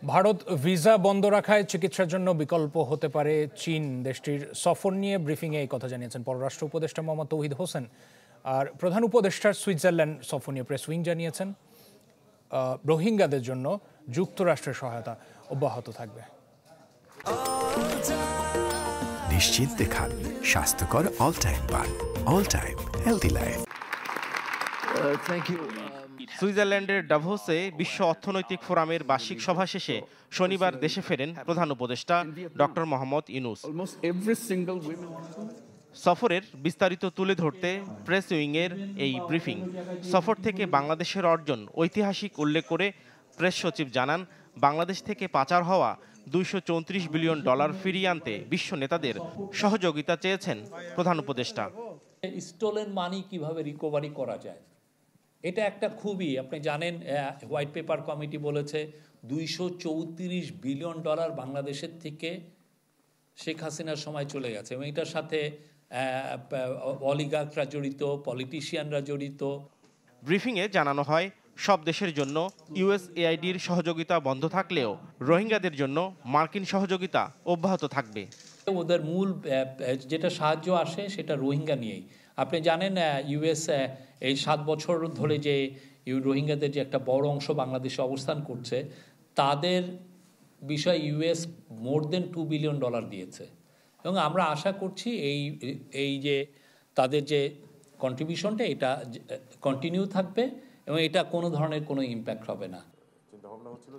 Bharat visa বন্ধ রাখায় চিকিৎসার জন্য বিকল্প হতে পারে চীন। দেশটির সফর নিয়ে ব্রিফিংয়ে এই কথা জানিয়েছেন পররাষ্ট্র উপদেষ্টা মোহাম্মদ তৌহিদ হোসেন। আর প্রধান উপদেষ্টার সুইজারল্যান্ড সফর নিয়ে প্রেস উইং জানিয়েছেন রোহিঙ্গাদের জন্য যুক্তরাষ্ট্রের সহায়তা অব্যাহত থাকবে। নিশ্চিন্তে খান স্বাস্থ্যকর অল টাইম পান, অল টাইম হেলদি লাইফ। সুইজারল্যান্ডের ডাভোসে বিশ্ব অর্থনৈতিক ফোরামের বার্ষিক সভা শেষে শনিবার দেশে ফেরেন প্রধান উপদেষ্টা ডক্টর মোহাম্মদ ইউনূস। সফরের বিস্তারিত তুলে ধরতে প্রেস উইংয়ের এই ব্রিফিং। সফর থেকে বাংলাদেশের অর্জন ঐতিহাসিক উল্লেখ করে প্রেস সচিব জানান, বাংলাদেশ থেকে পাচার হওয়া $234 বিলিয়ন ফিরিয়ে আনতে বিশ্ব নেতাদের সহযোগিতা চেয়েছেন প্রধান উপদেষ্টা। স্টোলেন মানি কিভাবে রিকভারি করা যায়, এটা একটা খুবই, আপনি জানেন হোয়াইট পেপার কমিটি বলেছে $234 বিলিয়ন বাংলাদেশের থেকে শেখ হাসিনার সময় চলে গেছে এবং এটার সাথে অলিগার্করা জড়িত, পলিটিশিয়ানরা জড়িত। ব্রিফিংয়ে জানানো হয়, সব দেশের জন্য ইউএসএআইডির সহযোগিতা বন্ধ থাকলেও রোহিঙ্গাদের জন্য মার্কিন সহযোগিতা অব্যাহত থাকবে। ওদের মূল যেটা সাহায্য আসে সেটা রোহিঙ্গা নিয়েই। আপনি জানেন ইউএস এই 7 বছর ধরে যে রোহিঙ্গাদের যে একটা বড় অংশ বাংলাদেশে অবস্থান করছে, তাদের বিষয়ে ইউএস মোর দেন $2 বিলিয়ন দিয়েছে এবং আমরা আশা করছি এই যে তাদের যে কন্ট্রিবিউশনটা এটা কন্টিনিউ থাকবে এবং এটা কোনো ধরনের কোনো ইম্প্যাক্ট হবে না।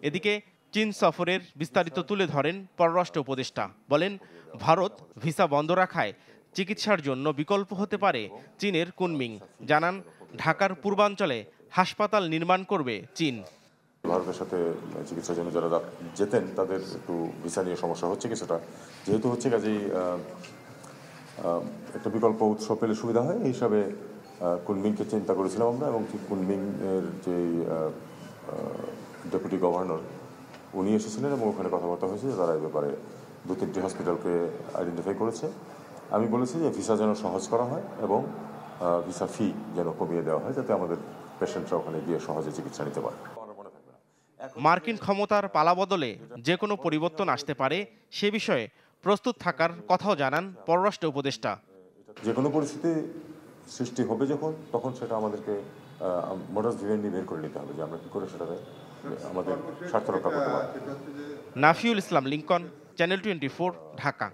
এদিকে চীন সফরের বিস্তারিত তুলে ধরেন পররাষ্ট্র উপদেষ্টা। বলেন, ভারত ভিসা বন্ধ রাখায় চিকিৎসার জন্য বিকল্প হতে পারে চীনের কুনমিং। জানান, ঢাকার পূর্বাঞ্চলে হাসপাতাল নির্মাণ করবে চীন। ভারতের সাথে চিকিৎসার জন্য যারা যেতেন তাদের একটু ভিসা নিয়ে সমস্যা হচ্ছে কিছুটা, যেহেতু হচ্ছে কাজেই একটা বিকল্প উৎস পেলে সুবিধা হয় এই হিসাবে কুনমিংকে চিন্তা করেছিলাম আমরা। এবং কুনমিং এর যে ডেপুটি গভর্নর উনি এসেছিলেন এবং ওখানে কথাবার্তা হয়েছে, তারা এই ব্যাপারে 2-3টি হসপিটালকে আইডেন্টিফাই করেছে। আমি বলেছি যে ভিসা যেন সহজ করা হয় এবং ভিসা ফি যেন কমিয়ে দেওয়া হয়, যাতে আমাদের পেশেন্টরা ওখানে গিয়ে সহজে চিকিৎসা নিতে পারে। মার্কিন ক্ষমতার পালাবদলে যে কোনো পরিবর্তন আসতে পারে, সে বিষয়ে প্রস্তুত থাকার কথাও জানান পররাষ্ট্র উপদেষ্টা। যে কোনো পরিস্থিতি সৃষ্টি হবে যখন, তখন সেটা আমাদেরকে মোডাস ভিভেন্ডি বের করে নিতে হবে যে আমরা কী করে সেটাতে আমাদের স্বার্থ রক্ষা করতে পারি। নাফিউল ইসলাম লিংকন, চ্যানেল 24, ঢাকা।